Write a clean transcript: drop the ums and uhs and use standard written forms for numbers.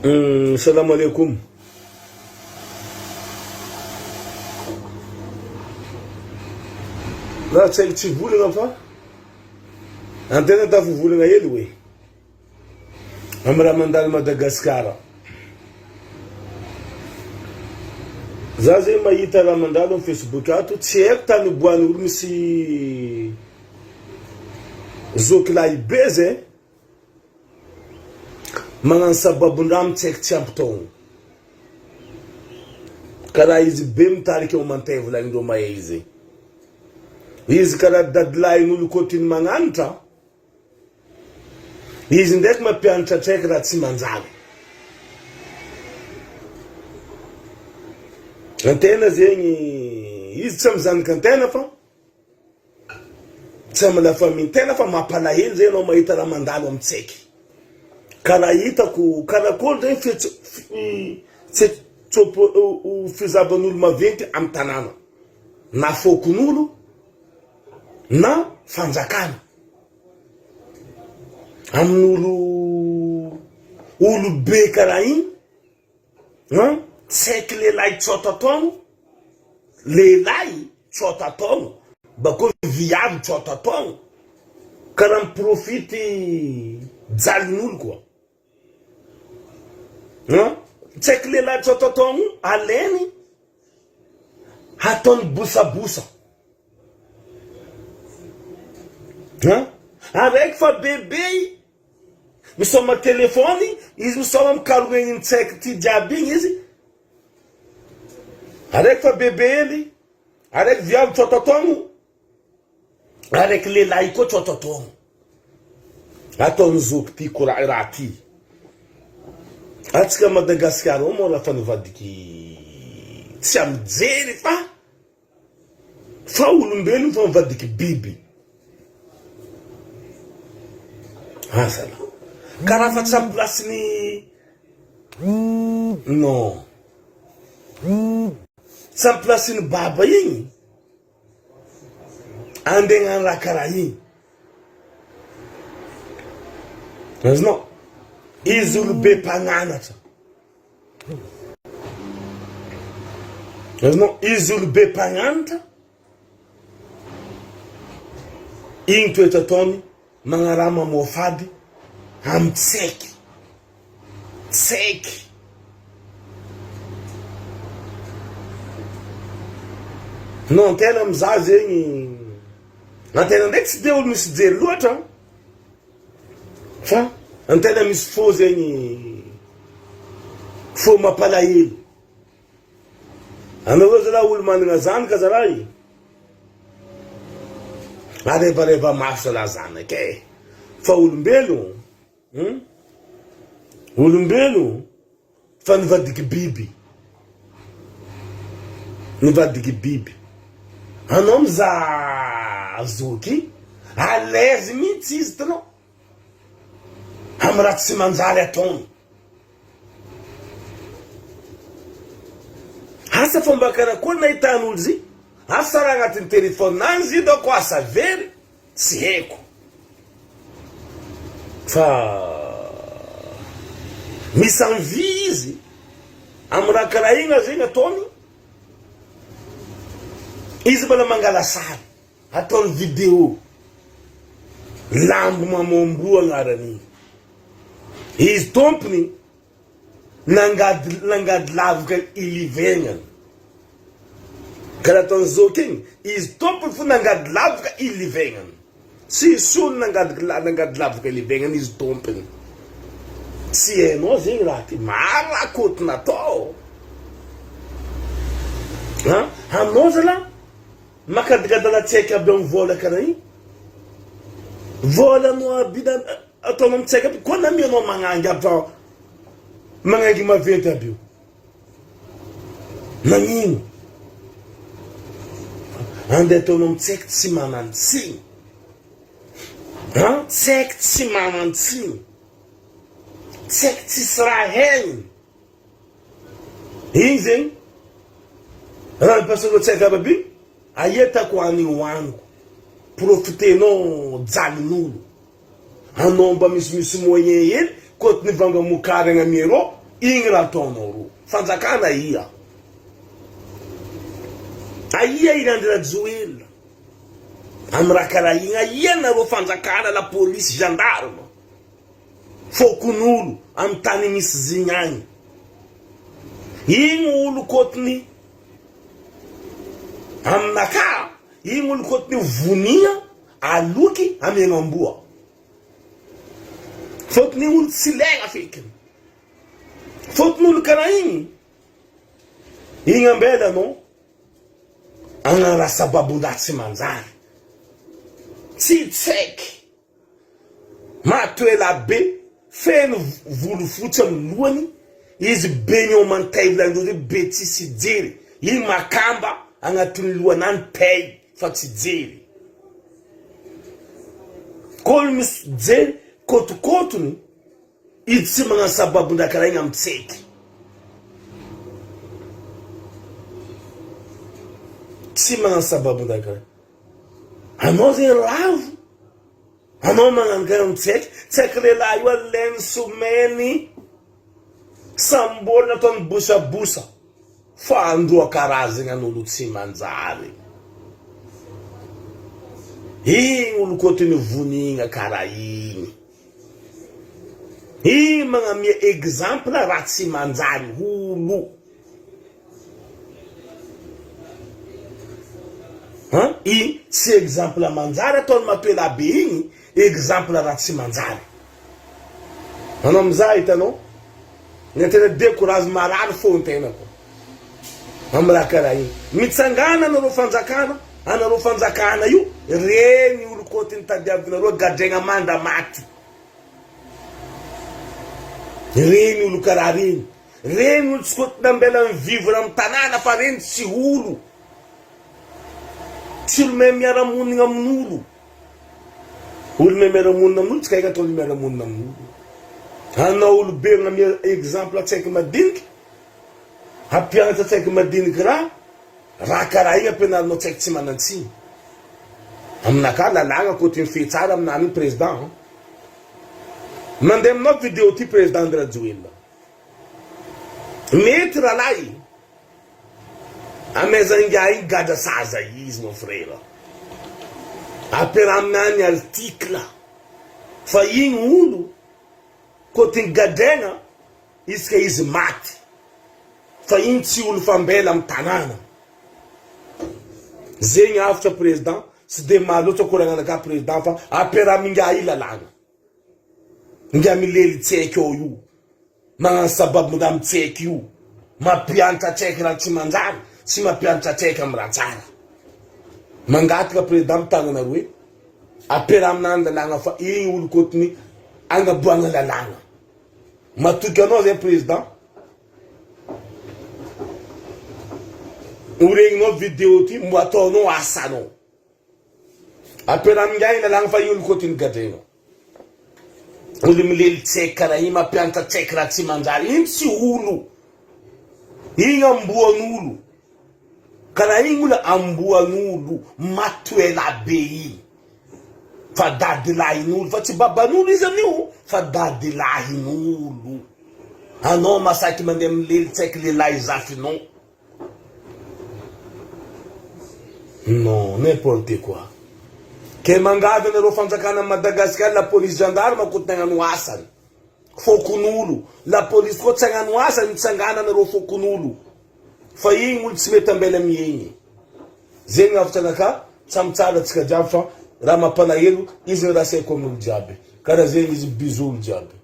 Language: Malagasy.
Salam alaikum. Là, c'est que tu voulais l'enfant? Antenne ta vous voulez ngayer loué. Amra mandal Madagascar. Zaze mayita la mandal on Facebook ato tiek ta no boanu misi zoklai beze. Mangan sababu ndam tek champton. Kada izi bem tarike o mantevo la ndo maize. Izi kada dadlai nulu kotin manganta. Izi ndek ma pianta tek ratsi manzale. Antena zengi izi tsamzan kantena fa. Tsama la famille tena fa mapala hil zeno maita la mandalo mtseki. Kana ita ku kana kolde fet o fizabanul mavente am tanana na fokunulu na fanzakana amnulu ulu bekarain ha sekle lai chotaton le lai chotaton bako viab chotaton karam profiti zalinul quoi. Tekle la chototon aleni haton busa. Avec fa bébé, nous sommes au téléphone, nous sommes calmés in tek ti jabing ici. Avec fa bébé, avec viam chototon, avec les laïko chototon. Haton zouk ti kura irati. Atika Madagascar o mora fa nivadiki tsamjeri fa ulumbelu fa nivadiki bibi asala karafa tsamplasini no tsamplasini baba yin andengan rakara yin no izulu be pangana ta. No izulu be panganta. Into etatoni mangarama mofadi am tseki. Non tena mzazengi. Na tena next day ul misder luata. Fa antena misfoze ni fo mapala yele ameweza ulman ngazan kazarai bareva mafsala zana ke fa ulumbelo fa nivadiki bibi anomza azuki alez mitistro Amrat simanzale aton. Hasa fomba kana kuna itanulzi. Hasa rangati telefone nanzi do kwa saveri siheko. Fa misanvizi amrakara inga zinga toni. Izibala mangala sari. Aton video. Lambu mamombu ngarani. His company nangad lavga ilivengan. Karaton zoking is company fu nangad lavga ilivengan. Si soon nangad lavga ilivengan is company. Si no zingrati mara kot na to. Ha? Hamozala makadgadala tseka ben vola kanai. Vola no abida atonom tseka kona mi no manganga pa mangangi ma venta bio nangino ande tonom tsek simanansi ha tsek simanansi tsek Israel hinzen ran paso tseka babi ayeta kwani wangu profite no zalinulu anomba mismisi moyen yel kot ni vanga mukare nga miro igny raha ataonao ro fanjakana ia aia irandry Rajoelina amy raha karaha igny aia nareo fanjakana la polisy gendarme fokon'olo amy tany misy zigny agny igny olo kotiny aminaka igny olo kotiny vonia aloky amy agnamboa fotony olo tsy legna fekiny fotony olo karaha igny ambela no agnara sababon-daha tsy manjary tsy tseky matoela be feno volo fotsy amy lohany izy be nyo mantayvlandrozy be tsisy jery igny makamba agnatin'ny lohanany pay fa tsy jery kolo misy jery kotokotony izy tsy magnano sababon-daha karaha igny amy tseky tsy magnano sababon-daha karaha anao zegny ravo anao magnano karaha amy tseky tseky lehilahy io aleny someny sambolina ataony bosabosa fa androa karazagna an'olo tsy manjary igny olo kotiny vonigna karaha igny igny magnamia exemple raha tsy manjary olo igny tsy exemple manjary ataony matoela be igny exemple raha tsy manjary anao amizah hitanao netena décourage marary fo tenako amy raha karaha igny mitsangana anareo fanjakana io reny olo kotiny tadiavinareo gadregna manda maty reny olo karaha reny olo tsy kotiny ambela mivivre amy tanàna fa reny tsy olo tsy olo me miaramonina amin'olo olo me miaramonina amin'olo tsy kaiky ataony miaramonina amin'olo anao olo be gnamia exemple atsaiky madiniky hampianatra atsaiky madiniky raha karaha igny ampianarinao tsaiky tsy manantsiny aminaka lalagna kotiny fetsara aminany iny président mandeha aminao vidéo ty président Rajoelina mety ralahy amezangia igny gadra saza izy mon frère ampiaraminany article fa igny olo kotiny gadregna izy ka izy maty fa igny tsy olo fambela amy tanàna zegny afatra président tsy de maloatra koragnanaka président fa ampiaraminga i lalagna nga milely tseky ao io magnano sababon-daha amy tseky io mampianatra tseky raha tsy manjary tsy mampianatra tseky amy raha tsara mangataka président mitanana roe ampiaraminany lalagna fa igny olo kotiny agnaboagna lalagna matoky anao zay président oregninao vidéo ty mo ataonao asanao ampiaraminga igny lalagna fa igny olo kotiny gadregna olo milely tseky karaha igny mampianatra tseky raha tsy manjary igny tsy olo igny amboan'olo karaha igny olo amboan'olo matoela be igny fa dadilahin'olo fa tsy baban'olo izy amin'io fa dadilahin'olo anao masaky mandeha milely tseky lehilahy zafinao non n'importe quoi ke mangavy anareo fanjakana Madagasikara la police gendarme kotiny agnano asany fokon'olo la police koa tsy agnano asany mitsangana anareo fokon'olo fa igny olo tsy mety ambela miegny zegny avatra anaka tsamitsara tsika jiaby fa raha mampalahelo izy raha saiko amin'olo jiaby karaha zegny izy bisous olo jiaby